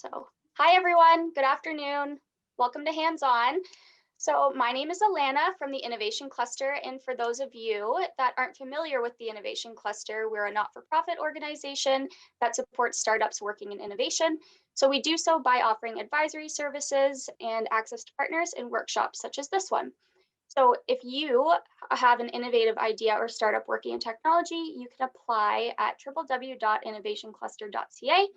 So, hi everyone, good afternoon. Welcome to Hands On. So, my name is Alana from the Innovation Cluster, and for those of you that aren't familiar with the Innovation Cluster, we're a not-for-profit organization that supports startups working in innovation. So, we do so by offering advisory services and access to partners and workshops such as this one. So, if you have an innovative idea or startup working in technology, you can apply at www.innovationcluster.ca.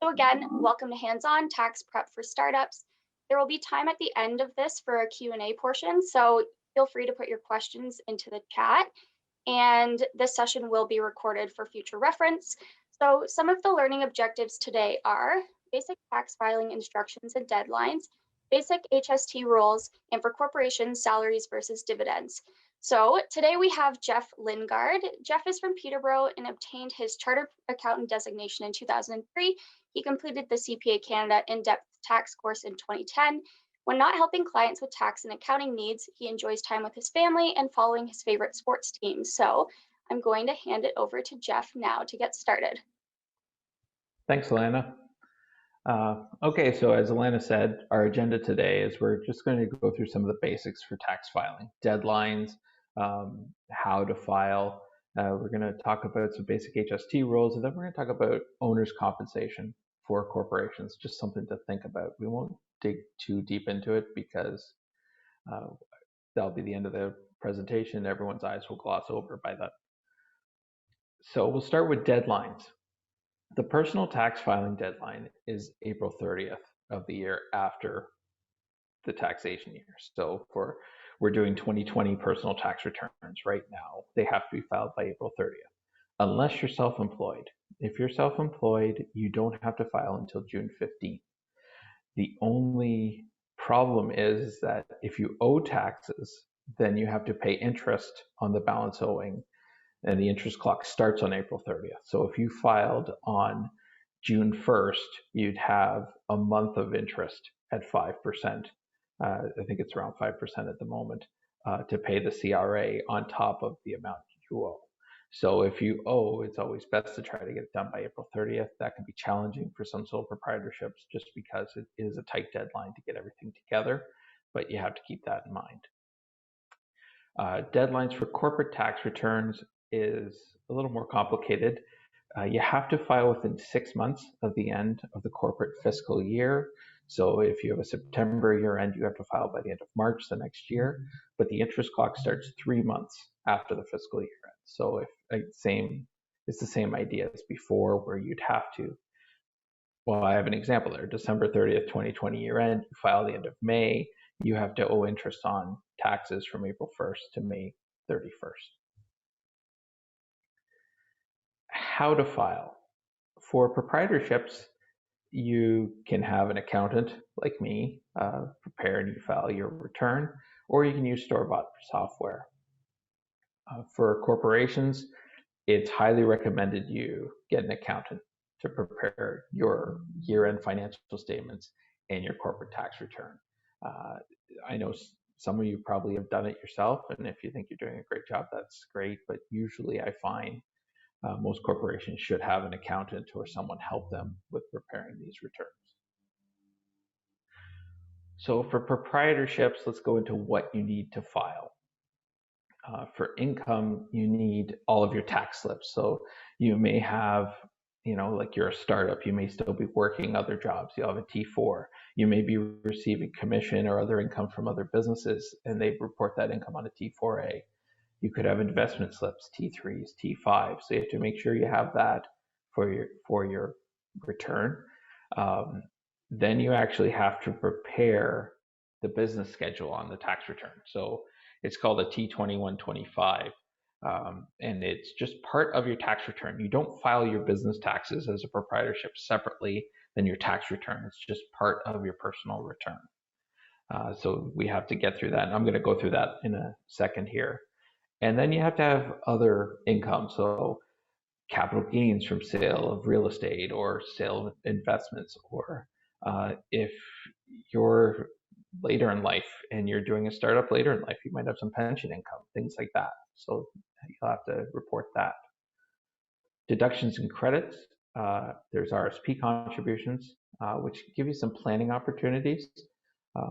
So again, welcome to Hands-On Tax Prep for Startups. There will be time at the end of this for a Q&A portion, so feel free to put your questions into the chat. And this session will be recorded for future reference. So some of the learning objectives today are basic tax filing instructions and deadlines, basic HST rules, and for corporations, salaries versus dividends. So today we have Jeff Lingard. Jeff is from Peterborough and obtained his Chartered Accountant designation in 2003. He completed the CPA Canada in-depth tax course in 2010. When not helping clients with tax and accounting needs, he enjoys time with his family and following his favorite sports teams. So I'm going to hand it over to Jeff now to get started. Thanks, Alana. Okay, so as Alana said, our agenda today is we're just going to go through some of the basics for tax filing, deadlines, how to file. We're going to talk about some basic HST rules, and then we're going to talk about owner's compensation for corporations, just something to think about. We won't dig too deep into it because that'll be the end of the presentation. Everyone's eyes will gloss over by that. So we'll start with deadlines. The personal tax filing deadline is April 30th of the year after the taxation year. So we're doing 2020 personal tax returns right now. They have to be filed by April 30th, unless you're self-employed. If you're self-employed, you don't have to file until June 15th. The only problem is that if you owe taxes, then you have to pay interest on the balance owing, and the interest clock starts on April 30th. So if you filed on June 1st, you'd have a month of interest at 5%. I think it's around 5% at the moment to pay the CRA on top of the amount you owe. So if you owe, it's always best to try to get it done by April 30th. That can be challenging for some sole proprietorships just because it is a tight deadline to get everything together, but you have to keep that in mind. Deadlines for corporate tax returns is a little more complicated. You have to file within 6 months of the end of the corporate fiscal year. So if you have a September year end, you have to file by the end of March the next year, but the interest clock starts 3 months after the fiscal year end. So it's the same idea as before, where you'd have to, well, I have an example there, December 30th, 2020 year end, you file the end of May, you have to owe interest on taxes from April 1st to May 31st. How to file. For proprietorships, you can have an accountant like me prepare and you file your return, or you can use store-bought software. For corporations, it's highly recommended you get an accountant to prepare your year-end financial statements and your corporate tax return. I know some of you probably have done it yourself, and if you think you're doing a great job, that's great, but usually I find most corporations should have an accountant or someone help them with preparing these returns. So for proprietorships, let's go into what you need to file. For income, you need all of your tax slips. So you may have, like you're a startup, you may still be working other jobs. You'll have a T4. You may be receiving commission or other income from other businesses, and they report that income on a T4A. You could have investment slips, T3s, T5s. So you have to make sure you have that for your return. Then you actually have to prepare the business schedule on the tax return. So it's called a T2125, and it's just part of your tax return. You don't file your business taxes as a proprietorship separately than your tax return. It's just part of your personal return. So we have to get through that, and I'm going to go through that in a second here. And then you have to have other income, so capital gains from sale of real estate or sale of investments, or if you're later in life and you're doing a startup later in life, you might have some pension income, things like that. So you'll have to report that. Deductions and credits, there's RSP contributions. which give you some planning opportunities.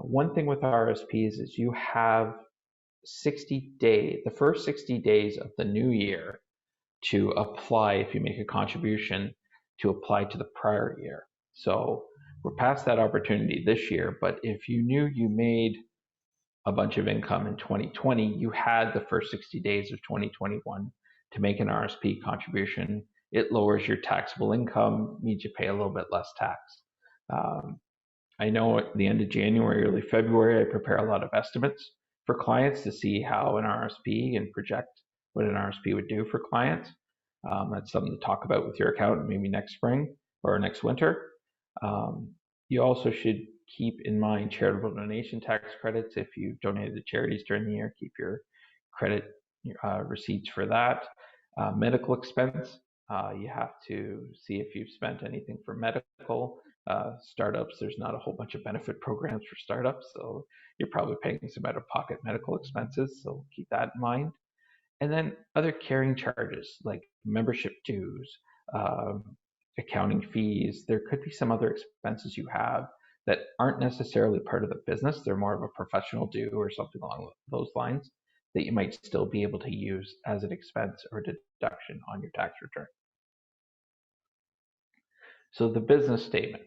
One thing with RSPs is you have 60 days, the first 60 days of the new year to apply if you make a contribution to apply to the prior year. So we're past that opportunity this year, but if you knew you made a bunch of income in 2020, you had the first 60 days of 2021 to make an RSP contribution. It lowers your taxable income, means you pay a little bit less tax. I know at the end of January, early February, I prepare a lot of estimates for clients to see how an RSP and project what an RSP would do for clients. That's something to talk about with your accountant maybe next spring or next winter. You also should keep in mind charitable donation tax credits. If you've donated to charities during the year, keep your credit receipts for that. Medical expense, you have to see if you've spent anything for medical. Startups, there's not a whole bunch of benefit programs for startups, so you're probably paying some out-of-pocket medical expenses, so keep that in mind. And then other carrying charges like membership dues, accounting fees. There could be some other expenses you have that aren't necessarily part of the business. They're more of a professional due or something along those lines that you might still be able to use as an expense or deduction on your tax return. So the business statement,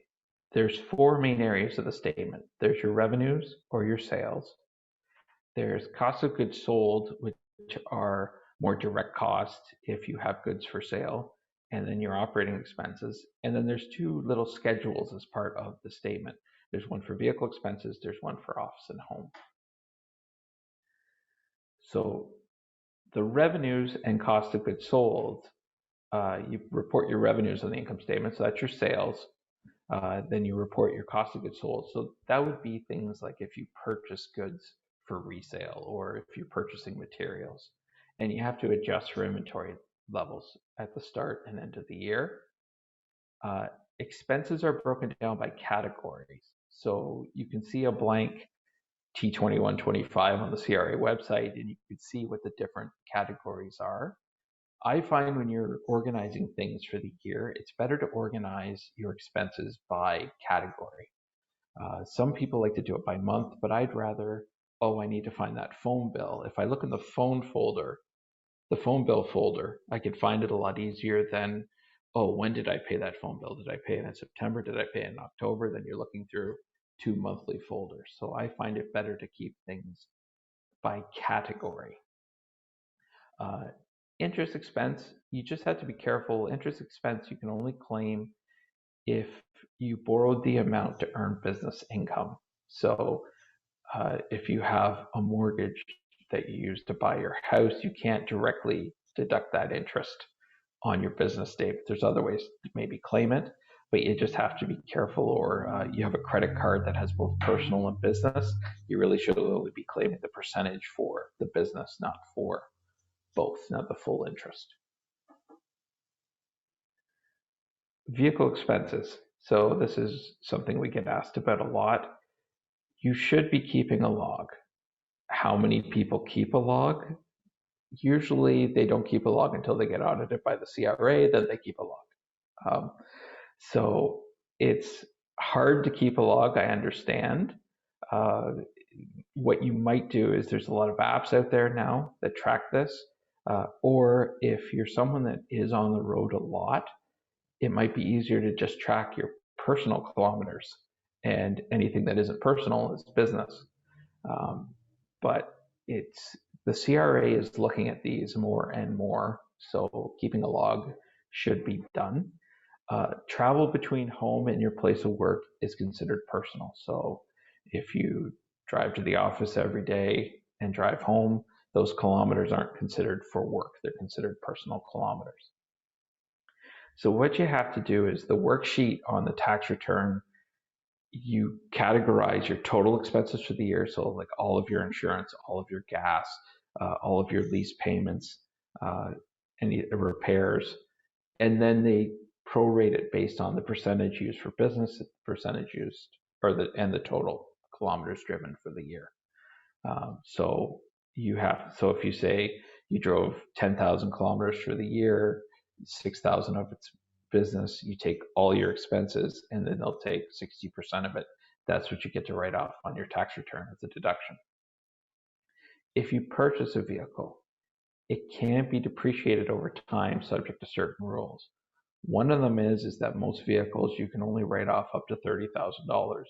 there's four main areas of the statement. There's your revenues or your sales. There's cost of goods sold, which are more direct costs if you have goods for sale, and then your operating expenses. And then there's two little schedules as part of the statement. There's one for vehicle expenses, there's one for office and home. So the revenues and cost of goods sold, you report your revenues on the income statement, so that's your sales. Then you report your cost of goods sold. So that would be things like if you purchase goods for resale or if you're purchasing materials, and you have to adjust for inventory levels at the start and end of the year. Expenses are broken down by categories. So you can see a blank T2125 on the CRA website, and you can see what the different categories are. I find when you're organizing things for the year, it's better to organize your expenses by category. Some people like to do it by month, but I'd rather, I need to find that phone bill. If I look in the phone folder, the phone bill folder, I could find it a lot easier than, when did I pay that phone bill? Did I pay it in September? Did I pay it in October? Then you're looking through two monthly folders. So I find it better to keep things by category. Interest expense, you just have to be careful. Interest expense, you can only claim if you borrowed the amount to earn business income. So if you have a mortgage that you use to buy your house, you can't directly deduct that interest on your business statement. There's other ways to maybe claim it, but you just have to be careful. Or you have a credit card that has both personal and business, you really should only be claiming the percentage for the business, not for both, not the full interest. Vehicle expenses. So this is something we get asked about a lot. You should be keeping a log. How many people keep a log? Usually they don't keep a log until they get audited by the CRA, then they keep a log. So it's hard to keep a log, I understand. What you might do is there's a lot of apps out there now that track this. Or if you're someone that is on the road a lot, it might be easier to just track your personal kilometers, and anything that isn't personal is business. But the CRA is looking at these more and more, so keeping a log should be done. Travel between home and your place of work is considered personal. So if you drive to the office every day and drive home, those kilometers aren't considered for work. They're considered personal kilometers. So what you have to do is the worksheet on the tax return, you categorize your total expenses for the year. So like all of your insurance, all of your gas, all of your lease payments, any repairs, and then they prorate it based on the percentage used for business, percentage used, and the total kilometers driven for the year. So if you say you drove 10,000 kilometers for the year, 6,000 of it's business, you take all your expenses and then they'll take 60% of it. That's what you get to write off on your tax return as a deduction. If you purchase a vehicle, it can be depreciated over time subject to certain rules. One of them is that most vehicles you can only write off up to $30,000.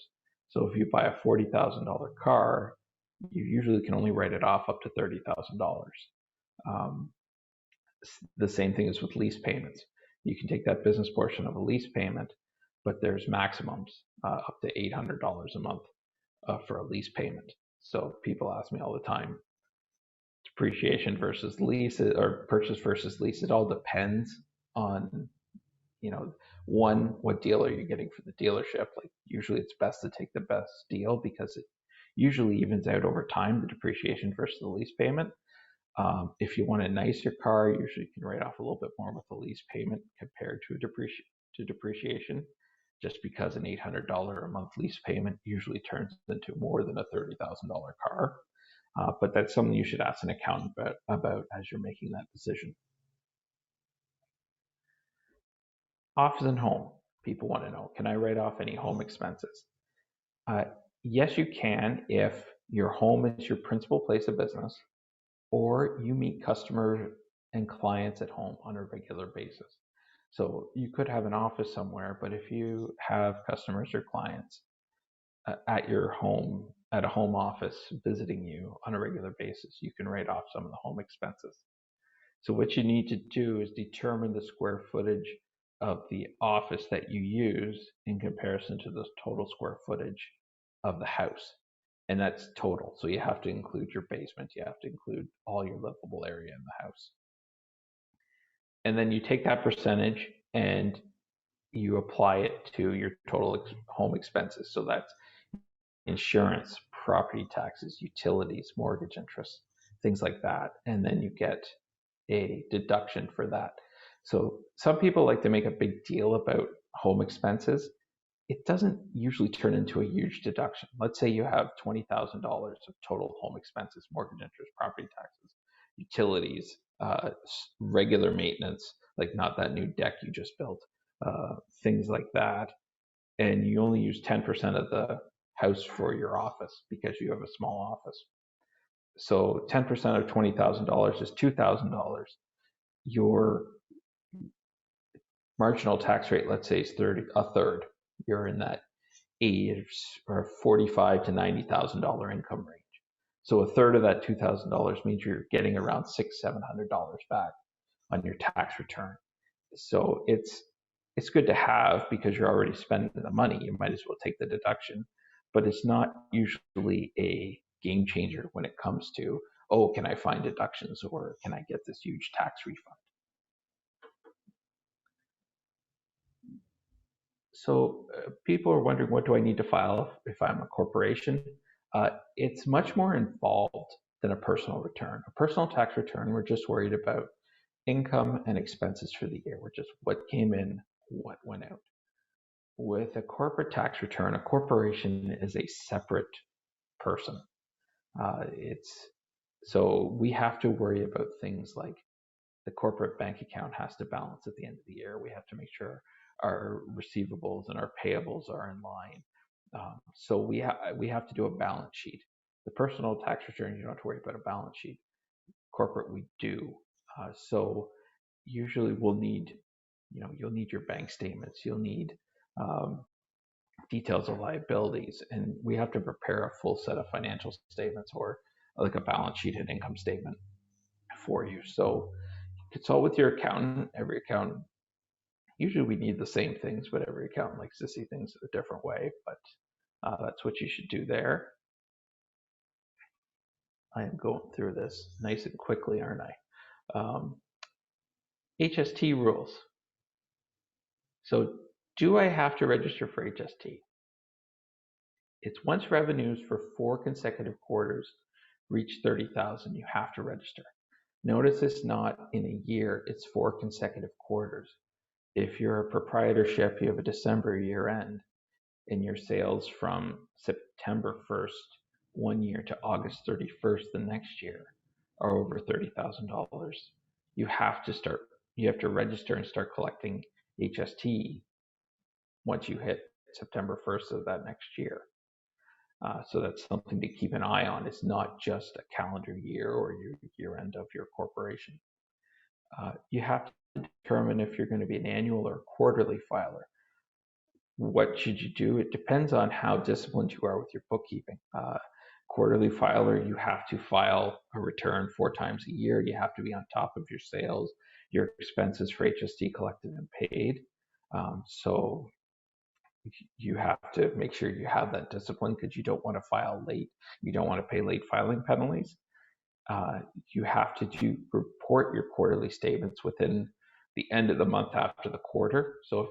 So if you buy a $40,000 car, you usually can only write it off up to $30,000. The same thing is with lease payments. You can take that business portion of a lease payment, but there's maximums up to $800 a month for a lease payment. So people ask me all the time, depreciation versus lease or purchase versus lease. It all depends on, one, what deal are you getting for the dealership? Like usually it's best to take the best deal because it usually evens out over time, the depreciation versus the lease payment. If you want a nicer car, usually you can write off a little bit more with the lease payment compared to depreciation, just because an $800 a month lease payment usually turns into more than a $30,000 car. But that's something you should ask an accountant about as you're making that decision. Office and home. People want to know, can I write off any home expenses? Yes, you can if your home is your principal place of business or you meet customers and clients at home on a regular basis. So you could have an office somewhere, but if you have customers or clients at your home, at a home office visiting you on a regular basis, you can write off some of the home expenses. So what you need to do is determine the square footage of the office that you use in comparison to the total square footage of the house. And that's total. So you have to include your basement. You have to include all your livable area in the house. And then you take that percentage and you apply it to your total home expenses. So that's insurance, property taxes, utilities, mortgage interest, things like that. And then you get a deduction for that. So some people like to make a big deal about home expenses. It doesn't usually turn into a huge deduction. Let's say you have $20,000 of total home expenses, mortgage interest, property taxes, utilities, regular maintenance, like not that new deck you just built, things like that. And you only use 10% of the house for your office because you have a small office. So 10% of $20,000 is $2,000. Your marginal tax rate, let's say, is a third. You're in that 80 or 45 to $90,000 income range. So a third of that $2,000 means you're getting around $600-700 back on your tax return. So it's good to have because you're already spending the money. You might as well take the deduction, but it's not usually a game changer when it comes to, oh, can I find deductions or can I get this huge tax refund? So people are wondering, what do I need to file if I'm a corporation? It's much more involved than a personal return. A personal tax return, we're just worried about income and expenses for the year. We're just what came in, what went out. With a corporate tax return, a corporation is a separate person. So we have to worry about things like the corporate bank account has to balance at the end of the year. We have to make sure our receivables and our payables are in line. So we have to do a balance sheet. The personal tax return, you don't have to worry about a balance sheet. Corporate, we do. So usually we'll need, you'll need your bank statements. You'll need details of liabilities, and we have to prepare a full set of financial statements or like a balance sheet and income statement for you. So consult with your accountant. Every accountant, usually we need the same things, but every accountant likes to see things a different way. But that's what you should do there. I am going through this nice and quickly, aren't I? HST rules. So do I have to register for HST? It's once revenues for 4 consecutive quarters reach 30,000, you have to register. Notice it's not in a year, it's 4 consecutive quarters. If you're a proprietorship, you have a December year end, and your sales from September 1st one year to August 31st the next year are over $30,000. You have to register and start collecting HST once you hit September 1st of that next year. So that's something to keep an eye on. It's not just a calendar year or your year end of your corporation. You have to determine if you're going to be an annual or quarterly filer. What should you do? It depends on how disciplined you are with your bookkeeping. Quarterly filer, you have to file a return 4 times a year. You have to be on top of your sales, your expenses for HST collected and paid. So you have to make sure you have that discipline because you don't want to file late. You don't want to pay late filing penalties. You have to report your quarterly statements within the end of the month after the quarter. So if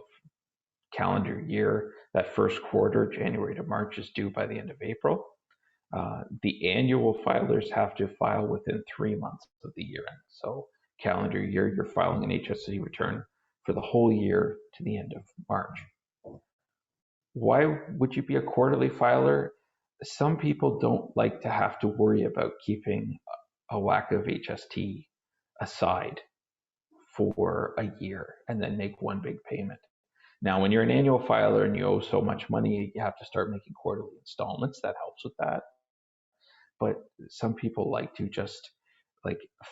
calendar year, that first quarter, January to March, is due by the end of April. The annual filers have to file within 3 months of the year end. So calendar year, you're filing an HST return for the whole year to the end of March. Why would you be a quarterly filer? Some people don't like to have to worry about keeping a whack of HST aside for a year and then make one big payment. Now, when you're an annual filer and you owe so much money, you have to start making quarterly installments. That helps with that. But some people like to just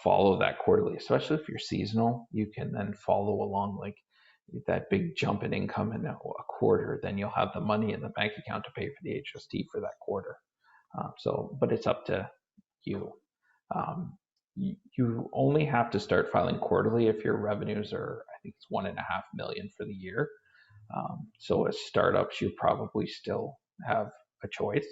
follow that quarterly, especially if you're seasonal. You can then follow along that big jump in income in a quarter, then you'll have the money in the bank account to pay for the HST for that quarter. But it's up to you. You only have to start filing quarterly if your revenues are, I think it's 1.5 million for the year. So as startups, you probably still have a choice.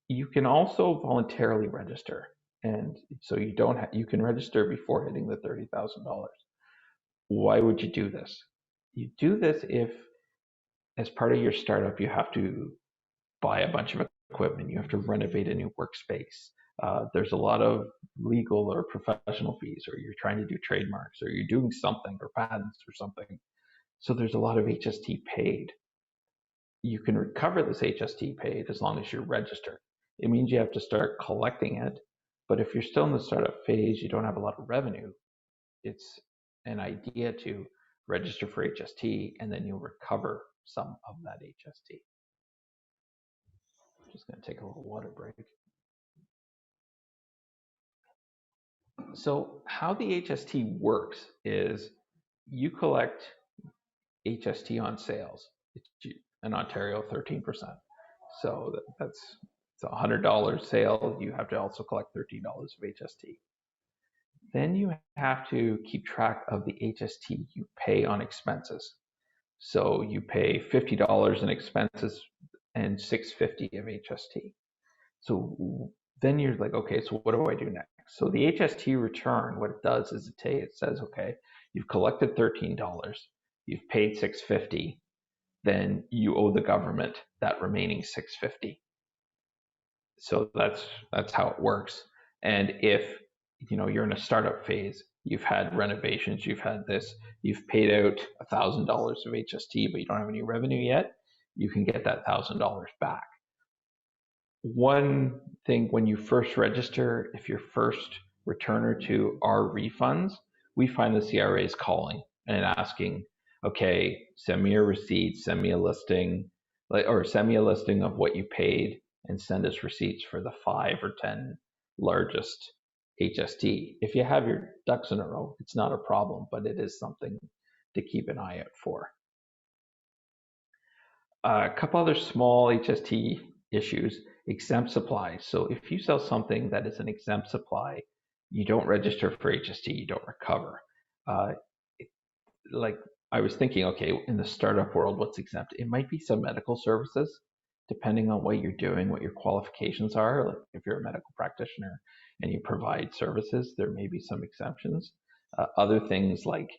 You can also voluntarily register, and so you can register before hitting the $30,000. Why would you do this? You do this if, as part of your startup, you have to buy a bunch of equipment, you have to renovate a new workspace. There's a lot of legal or professional fees, or you're trying to do trademarks, or you're doing something, or patents or something. So there's a lot of HST paid. You can recover this HST paid as long as you're registered. It means you have to start collecting it, but if you're still in the startup phase, you don't have a lot of revenue, it's an idea to register for HST and then you'll recover some of that HST. I'm just going to take a little water break. So how the HST works is you collect HST on sales. In Ontario, 13%. So it's a $100 sale. You have to also collect $13 of HST. Then you have to keep track of the HST you pay on expenses. So you pay $50 in expenses and $6.50 of HST. So then you're like, okay, so what do I do next? So the HST return, what it does is it says, okay, you've collected $13, you've paid $6.50, then you owe the government that remaining $6.50. So that's how it works. And if you're in a startup phase, you've had renovations, you've had this, you've paid out $1,000 of HST, but you don't have any revenue yet, you can get that $1,000 back. One thing, when you first register, if you're first returner to our refunds, we find the CRAs calling and asking, okay, send me your receipts, send me a listing, or send me a listing of what you paid and send us receipts for the 5 or 10 largest HST. If you have your ducks in a row, it's not a problem, but it is something to keep an eye out for. A couple other small HST issues. Exempt supplies. So if you sell something that is an exempt supply, you don't register for HST, you don't recover. Like I was thinking, okay, in the startup world, what's exempt? It might be some medical services, depending on what you're doing, what your qualifications are. Like if you're a medical practitioner and you provide services, there may be some exemptions. Other things like,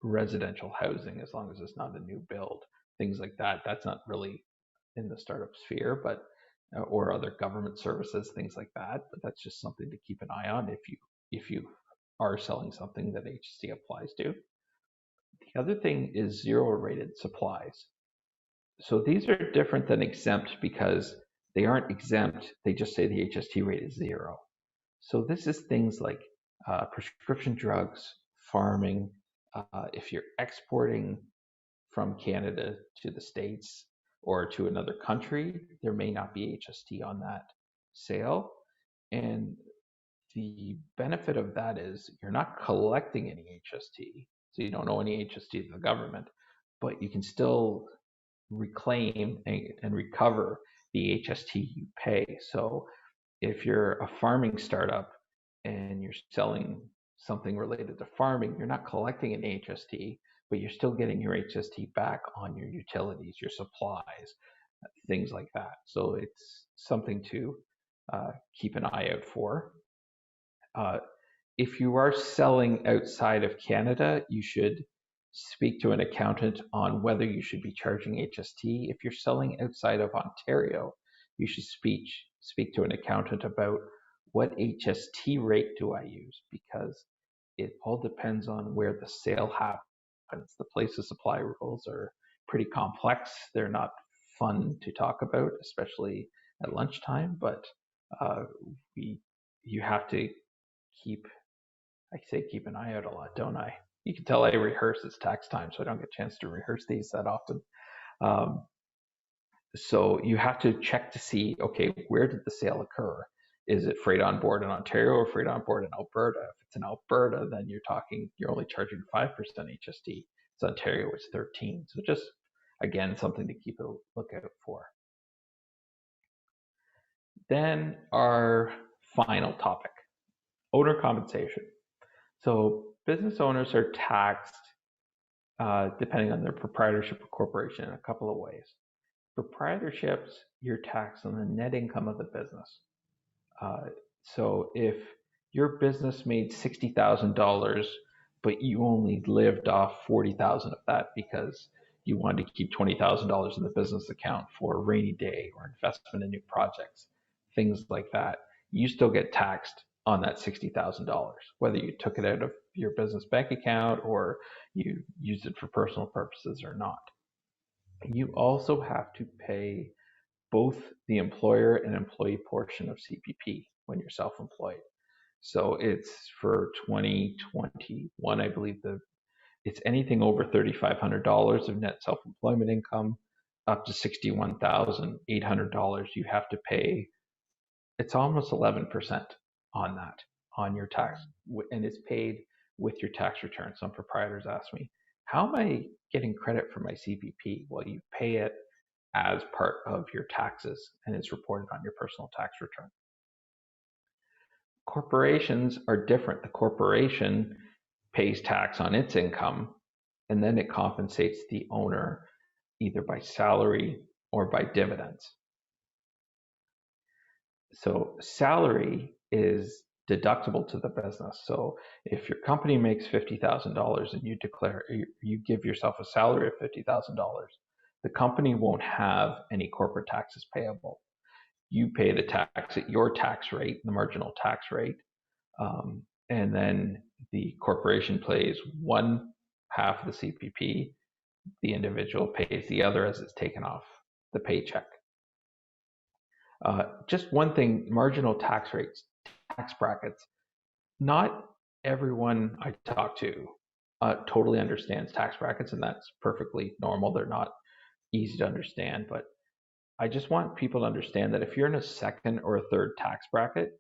residential housing, as long as it's not a new build, things like that, that's not really in the startup sphere, but or other government services, things like that. But that's just something to keep an eye on if you are selling something that HST applies to. The other thing is zero-rated supplies. So these are different than exempt because they aren't exempt. They just say the HST rate is 0. So this is things like prescription drugs, farming, If you're exporting from Canada to the States or to another country, there may not be HST on that sale. And the benefit of that is you're not collecting any HST, so you don't owe any HST to the government, but you can still reclaim and recover the HST you pay. So if you're a farming startup and you're selling something related to farming, you're not collecting an HST, but you're still getting your HST back on your utilities, your supplies, things like that. So it's something to keep an eye out for. Uh, if you are selling outside of Canada, you should speak to an accountant on whether you should be charging HST. If you're selling outside of Ontario, you should speak to an accountant about what HST rate do I use, because it all depends on where the sale happens. The place of supply rules are pretty complex. They're not fun to talk about, especially at lunchtime, but uh, you have to keep an eye out a lot, don't I? You can tell I rehearse. It's tax time, so I don't get a chance to rehearse these that often. Um, so you have to check to see, okay, where did the sale occur? Is it freight on board in Ontario or freight on board in Alberta? If it's in Alberta, then you're only charging 5% HST. It's Ontario, it's 13. So just, again, something to keep a lookout for. Then our final topic, owner compensation. So business owners are taxed depending on their proprietorship or corporation in a couple of ways. Proprietorships, you're taxed on the net income of the business. So if your business made $60,000, but you only lived off 40,000 of that because you wanted to keep $20,000 in the business account for a rainy day or investment in new projects, things like that, you still get taxed on that $60,000, whether you took it out of your business bank account or you used it for personal purposes or not. You also have to pay both the employer and employee portion of CPP when you're self-employed. So it's for 2021, I believe it's anything over $3,500 of net self-employment income up to $61,800. You have to pay, it's almost 11% on that, on your tax, and it's paid with your tax return. Some proprietors ask me, how am I getting credit for my CPP? Well, you pay it as part of your taxes and it's reported on your personal tax return. Corporations are different. The corporation pays tax on its income and then it compensates the owner either by salary or by dividends. So salary is deductible to the business. So if your company makes $50,000 and you give yourself a salary of $50,000, the company won't have any corporate taxes payable. You pay the tax at your tax rate, the marginal tax rate, and then the corporation pays one half of the CPP, the individual pays the other as it's taken off the paycheck. Just one thing, marginal tax rates, tax brackets. Not everyone I talk to totally understands tax brackets, and that's perfectly normal. They're not easy to understand, but I just want people to understand that if you're in a second or a third tax bracket,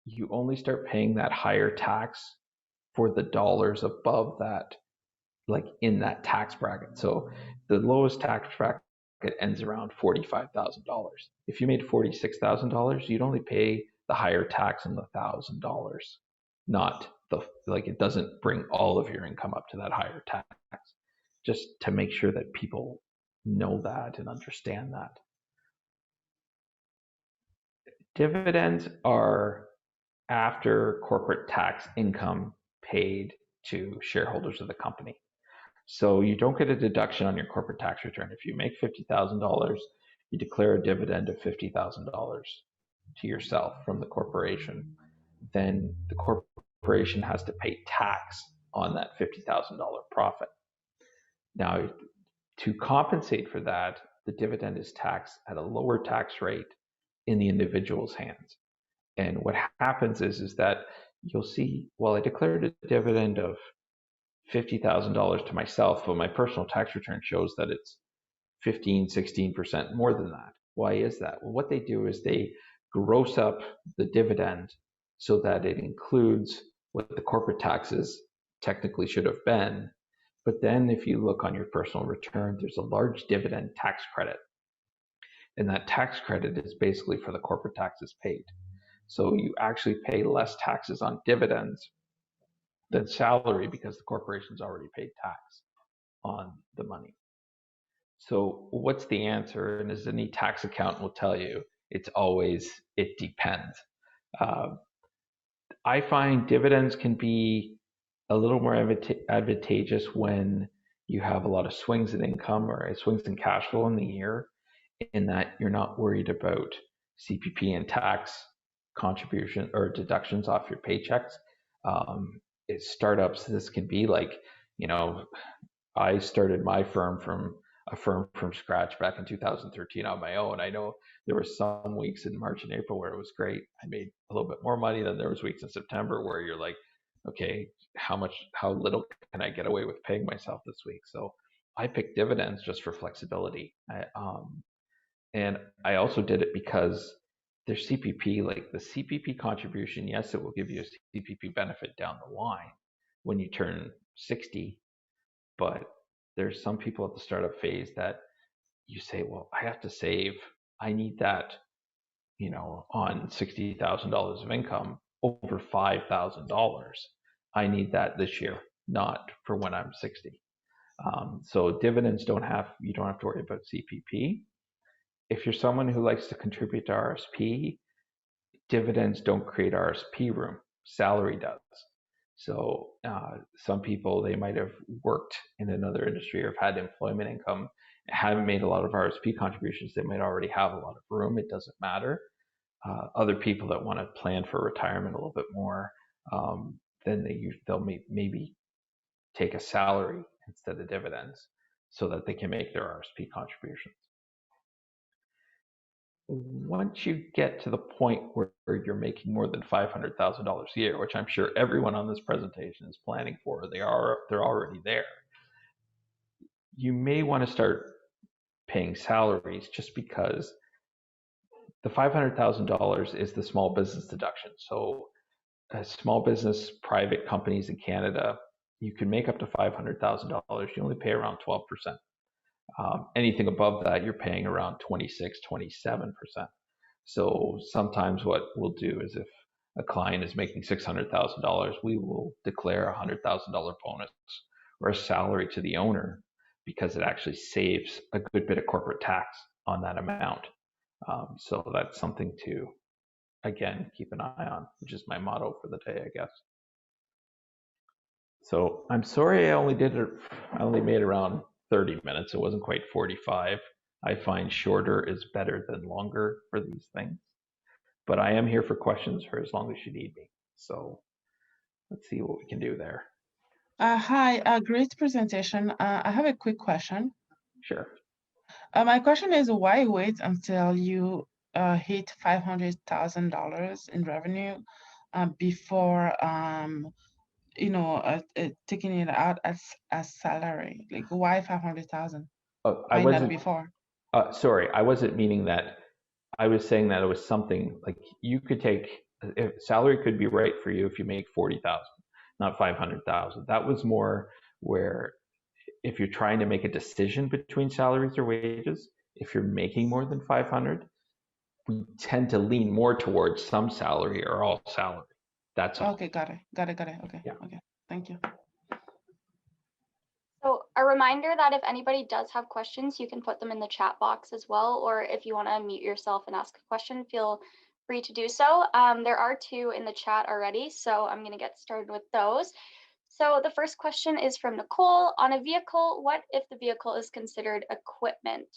you only start paying that higher tax for the dollars above that, like in that tax bracket. So the lowest tax bracket ends around $45,000. If you made $46,000, you'd only pay the higher tax on the $1,000, not it doesn't bring all of your income up to that higher tax. Just to make sure that people know that and understand that. Dividends are after corporate tax income paid to shareholders of the company. So you don't get a deduction on your corporate tax return. If you make $50,000, you declare a dividend of $50,000 to yourself from the corporation. Then the corporation has to pay tax on that $50,000 profit. Now, to compensate for that, the dividend is taxed at a lower tax rate in the individual's hands. And what happens is that you'll see, well, I declared a dividend of $50,000 to myself, but my personal tax return shows that it's 15, 16% more than that. Why is that? Well, what they do is they gross up the dividend so that it includes what the corporate taxes technically should have been. But then if you look on your personal return, there's a large dividend tax credit. And that tax credit is basically for the corporate taxes paid. So you actually pay less taxes on dividends than salary because the corporation's already paid tax on the money. So what's the answer? And as any tax accountant will tell you, it's always, it depends. Uh, I find dividends can be a little more advantageous when you have a lot of swings in income or swings in cash flow in the year, in that you're not worried about CPP and tax contribution or deductions off your paychecks. Startups, this can be like, you know, I started my firm from a firm from scratch back in 2013 on my own. I know there were some weeks in March and April where it was great. I made a little bit more money than there was weeks in September where you're like, okay, how little can I get away with paying myself this week? So I picked dividends just for flexibility. And I also did it because there's CPP, like the CPP contribution. Yes, it will give you a CPP benefit down the line when you turn 60, but there's some people at the startup phase that you say, well, I have to save. I need that, on $60,000 of income, over $5,000. I need that this year, not for when I'm 60. So dividends you don't have to worry about CPP. If you're someone who likes to contribute to RSP, dividends don't create RSP room. Salary does. So some people, they might have worked in another industry or have had employment income, haven't made a lot of RSP contributions. They might already have a lot of room. It doesn't matter. Other people that want to plan for retirement a little bit more, then they'll maybe take a salary instead of dividends so that they can make their RSP contributions. Once you get to the point where you're making more than $500,000 a year, which I'm sure everyone on this presentation is planning for, they're already there. You may want to start paying salaries, just because the $500,000 is the small business deduction. So small business private companies in Canada, you can make up to $500,000. You only pay around 12%. Anything above that, you're paying around 26, 27%. So sometimes what we'll do is, if a client is making $600,000, we will declare a $100,000 bonus or a salary to the owner, because it actually saves a good bit of corporate tax on that amount. So that's something to, again, keep an eye on, which is my motto for the day, I guess. So I'm sorry I only made around 30 minutes. It wasn't quite 45. I find shorter is better than longer for these things. But I am here for questions for as long as you need me. So let's see what we can do there. Hi, great presentation. I have a quick question. Sure. My question is, why wait until you hit $500,000 in revenue before taking it out as salary? Like, why 500,000? Why not before? Sorry, I wasn't meaning that. I was saying that it was something like you could take. Salary could be right for you if you make 40,000, not 500,000. That was more where, if you're trying to make a decision between salaries or wages, if you're making more than 500, we tend to lean more towards some salary or all salary. That's all. Okay, got it. Okay, yeah. Okay, thank you. So a reminder that if anybody does have questions, you can put them in the chat box as well, or if you want to unmute yourself and ask a question, feel free to do so. There are two in the chat already, so I'm going to get started with those. So the first question is from Nicole. On a vehicle, what if the vehicle is considered equipment?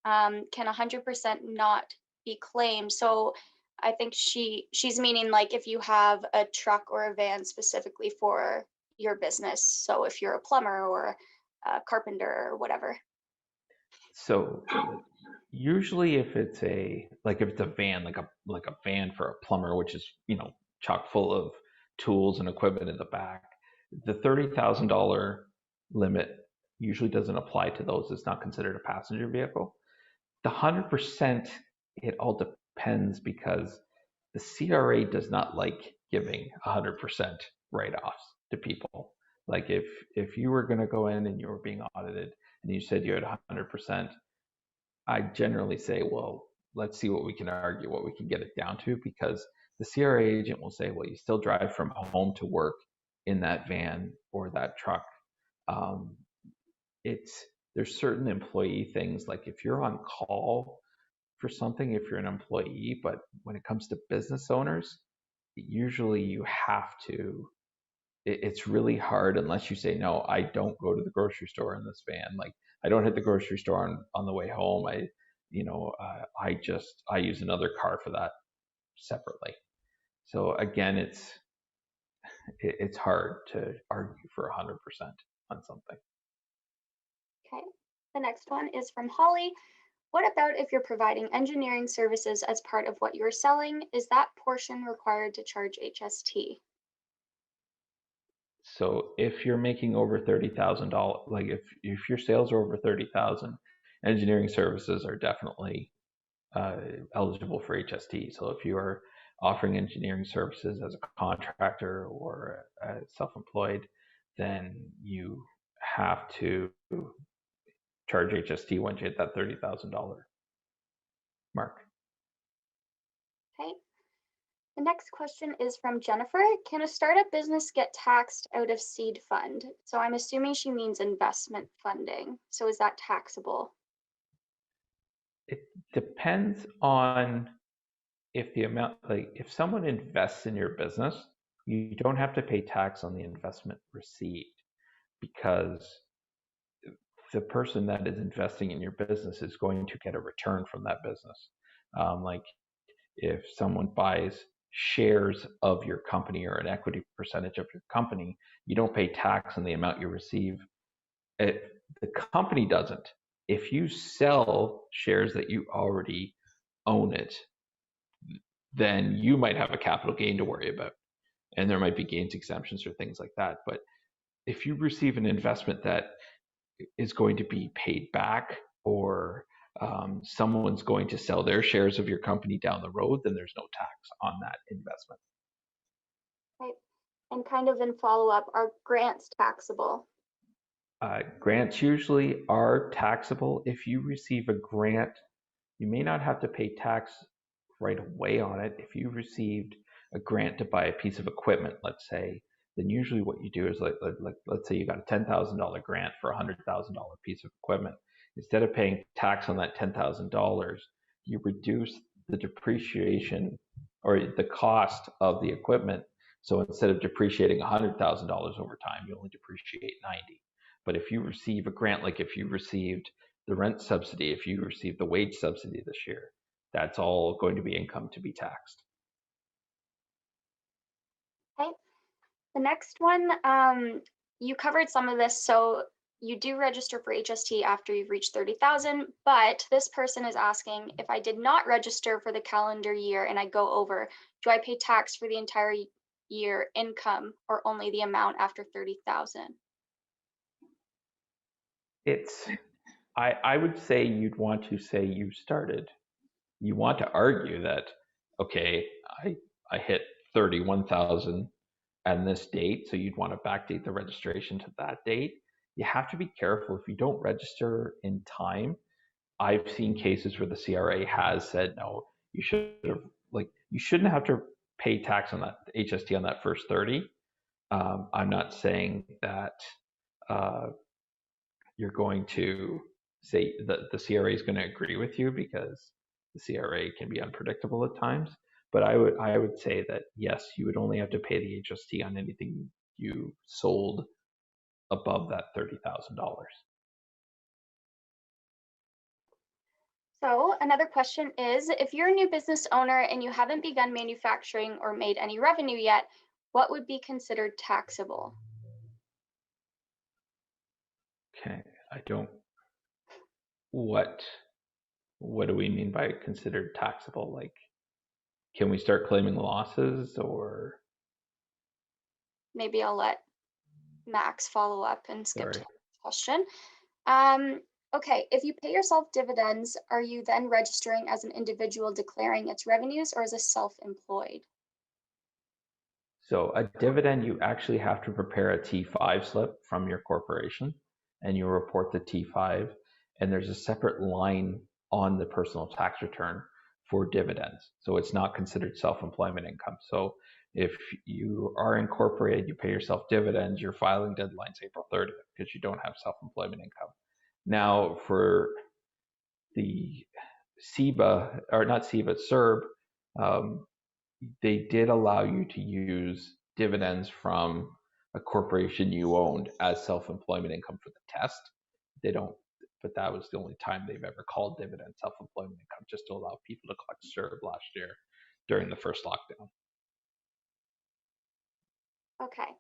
Can 100% not be claimed? So I think she's meaning like if you have a truck or a van specifically for your business. So if you're a plumber or a carpenter or whatever. So usually if it's a van, like a van for a plumber, which is, chock full of tools and equipment in the back, the $30,000 limit usually doesn't apply to those. It's not considered a passenger vehicle. The 100%, it all depends because the CRA does not like giving 100% write-offs to people. Like if you were going to go in and you were being audited and you said you had 100%, I generally say, well, let's see what we can argue, what we can get it down to, because the CRA agent will say, well, you still drive from home to work in that van or that truck. Um, there's certain employee things, like if you're on call for something, if you're an employee, but when it comes to business owners, usually you have to, it's really hard unless you say, no, I don't go to the grocery store in this van. Like I don't hit the grocery store on the way home. I use another car for that separately. So again, it's hard to argue for 100% on something. Okay. The next one is from Holly. What about if you're providing engineering services as part of what you're selling? Is that portion required to charge HST? So if you're making over $30,000, like if your sales are over 30,000, engineering services are definitely eligible for HST. So if you are offering engineering services as a contractor or self-employed, then you have to charge HST once you hit that $30,000 mark. Okay. The next question is from Jennifer. Can a startup business get taxed out of seed fund? So I'm assuming she means investment funding. So is that taxable? It depends on if the amount, like if someone invests in your business, you don't have to pay tax on the investment received because the person that is investing in your business is going to get a return from that business. Like if someone buys shares of your company or an equity percentage of your company, you don't pay tax on the amount you receive. The company doesn't. If you sell shares that you already own it, then you might have a capital gain to worry about. And there might be gains exemptions or things like that. But if you receive an investment that is going to be paid back, or someone's going to sell their shares of your company down the road, then there's no tax on that investment. Right. And kind of in follow-up, are grants taxable? Grants usually are taxable. If you receive a grant, you may not have to pay tax right away on it. If you received a grant to buy a piece of equipment, let's say, then usually what you do is like let's say you got a $10,000 grant for a $100,000 piece of equipment. Instead of paying tax on that $10,000, you reduce the depreciation or the cost of the equipment. So instead of depreciating $100,000 over time, you only depreciate 90. But if you receive a grant, like if you received the rent subsidy, if you receive the wage subsidy this year, that's all going to be income to be taxed. Okay. The next one, you covered some of this. So you do register for HST after you've reached 30,000, but this person is asking, if I did not register for the calendar year and I go over, do I pay tax for the entire year income or only the amount after 30,000? I would say you'd want to say you started. You want to argue that, okay, I hit 31,000 and this date, so you'd want to backdate the registration to that date. You have to be careful if you don't register in time. I've seen cases where the CRA has said, no, you shouldn't have to pay tax on that HST on that first 30. I'm not saying that you're going to say that the CRA is going to agree with you, because the CRA can be unpredictable at times. But I would say that yes, you would only have to pay the HST on anything you sold above that $30,000. So another question is, if you're a new business owner and you haven't begun manufacturing or made any revenue yet, what would be considered taxable? Okay, what do we mean by considered taxable? Like, can we start claiming losses, or? Maybe I'll let Max follow up and skip to Sorry. the next question. Okay, if you pay yourself dividends, are you then registering as an individual declaring its revenues or as a self-employed? So a dividend, you actually have to prepare a T5 slip from your corporation and you report the T5, and there's a separate line on the personal tax return for dividends. So it's not considered self-employment income. So if you are incorporated, you pay yourself dividends, your filing deadline's April 30th because you don't have self-employment income. Now for the SEBA, or not SEBA, CERB, they did allow you to use dividends from a corporation you owned as self-employment income for the test. They don't, but that was the only time they've ever called dividend self-employment income, just to allow people to collect CERB last year during the first lockdown. Okay,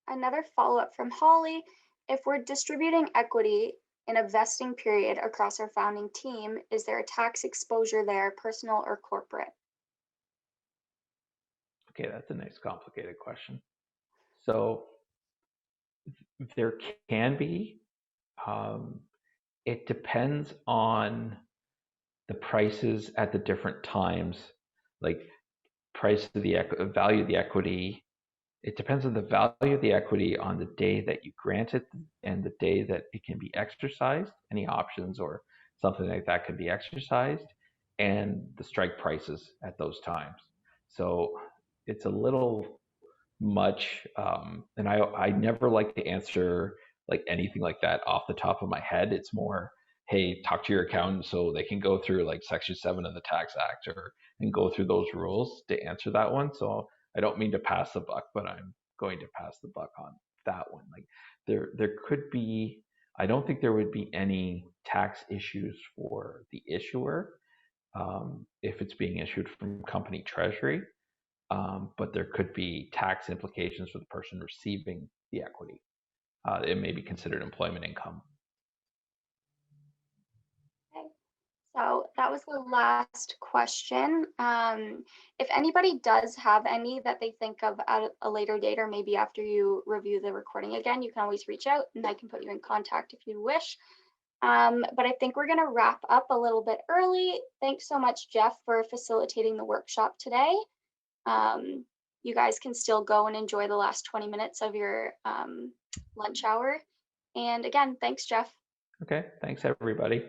another follow-up from Holly. If we're distributing equity in a vesting period across our founding team, is there a tax exposure there, personal or corporate? Okay, that's a nice complicated question. So there can be. It depends on the prices at the different times, like price of the value of the equity. It depends on the value of the equity on the day that you grant it and the day that it can be exercised. Any options or something like that can be exercised, and the strike prices at those times. So it's a little much, and I never like to answer like anything like that off the top of my head. It's more, hey, talk to your accountant so they can go through like Section 7 of the Tax Act and go through those rules to answer that one. So I don't mean to pass the buck, but I'm going to pass the buck on that one. Like there could be, I don't think there would be any tax issues for the issuer if it's being issued from company treasury. But there could be tax implications for the person receiving the equity. It may be considered employment income. Okay, so that was the last question. If anybody does have any that they think of at a later date, or maybe after you review the recording again, you can always reach out and I can put you in contact if you wish. But I think we're going to wrap up a little bit early. Thanks so much, Jeff, for facilitating the workshop today. You guys can still go and enjoy the last 20 minutes of your lunch hour. And again, thanks, Jeff. Okay, thanks everybody.